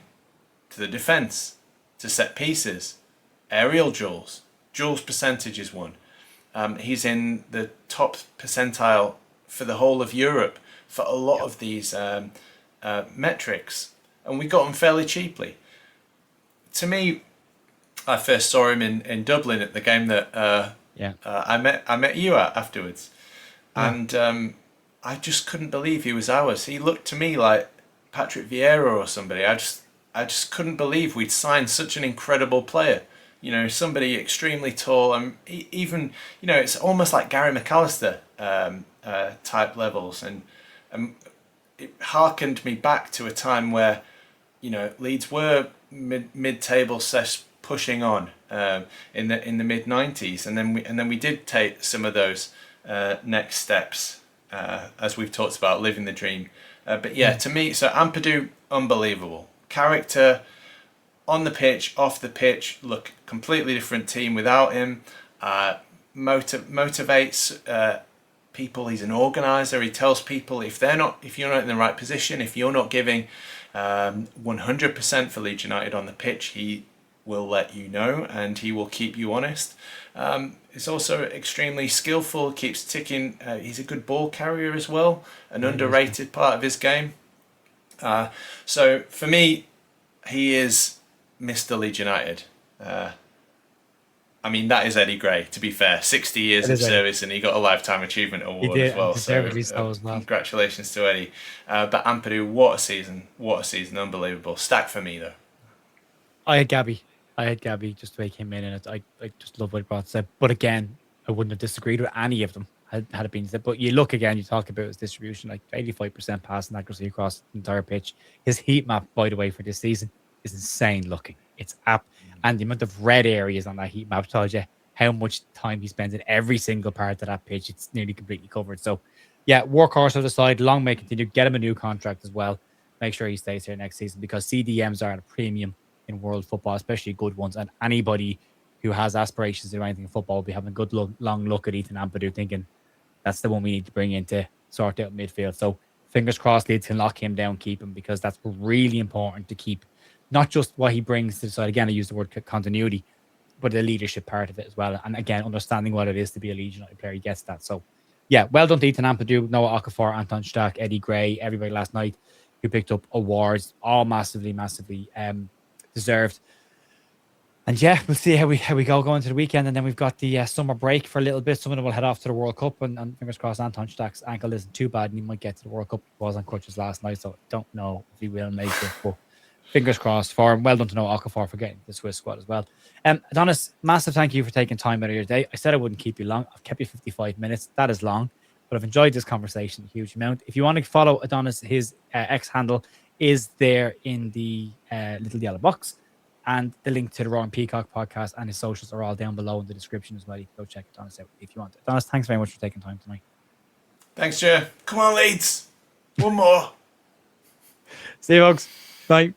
to the defence, to set pieces, aerial duels percentage is one. He's in the top percentile for the whole of Europe for a lot of these metrics, and we got him fairly cheaply. To me, I first saw him in Dublin at the game that I met you at afterwards, and I just couldn't believe he was ours. He looked to me like Patrick Vieira or somebody. I just couldn't believe we'd signed such an incredible player. Somebody extremely tall, and even it's almost like Gary McAllister type levels, and it harkened me back to a time where Leeds were mid-table pushing on in the mid-90s, and then we did take some of those next steps as we've talked about, living the dream. But yeah, to me, so Ampadu, unbelievable character. On the pitch, off the pitch, look, completely different team without him. Motivates people. He's an organizer. He tells people if you're not in the right position, if you're not giving 100% for Leeds United on the pitch, he will let you know and he will keep you honest. He's also extremely skillful. Keeps ticking. He's a good ball carrier as well. An underrated part of his game. So for me, he is Mr. Leeds United. I mean, that is Eddie Gray, to be fair. 60 years of service, and he got a Lifetime Achievement Award as well. So congratulations to Eddie. But Ampadu, what a season. What a season. Unbelievable. Stack for me, though. I had Gabby just the way he came in, and I just love what he brought to. But again, I wouldn't have disagreed with any of them had it been said. But you look again, you talk about his distribution, like 85% passing accuracy across the entire pitch. His heat map, by the way, for this season is insane looking. It's up, and the amount of red areas on that heat map tells you how much time he spends in every single part of that pitch. It's nearly completely covered. So yeah, workhorse on the side, long may continue. Get him a new contract as well. Make sure he stays here next season because CDMs are at a premium in world football, especially good ones. And anybody who has aspirations to do anything in football will be having a good look, long look at Ethan Ampadu, thinking that's the one we need to bring in to sort out midfield. So fingers crossed Leeds can lock him down, keep him, because that's really important to keep not just what he brings to the side. Again, I use the word continuity, but the leadership part of it as well. And again, understanding what it is to be a Leeds United player, he gets that. So yeah, well done to Ethan Ampadu, Noah Okafor, Anton Stark, Eddie Gray, everybody last night who picked up awards, all massively deserved. And yeah, we'll see how we go going to the weekend, and then we've got the summer break for a little bit. Some of them will head off to the World Cup, and fingers crossed Anton Stark's ankle isn't too bad, and he might get to the World Cup. He was on crutches last night, so don't know if he will make it, but fingers crossed for him. Well done to Noah Okafor for getting the Swiss squad as well. Adonis, massive thank you for taking time out of your day. I said I wouldn't keep you long. I've kept you 55 minutes. That is long, but I've enjoyed this conversation a huge amount. If you want to follow Adonis, his X handle is there in the little yellow box. And the link to the Raw and Peacock podcast and his socials are all down below in the description as well. You can go check Adonis out if you want. Adonis, thanks very much for taking time tonight. Thanks, Joe. Come on, Leeds. One more. See you, folks. Bye.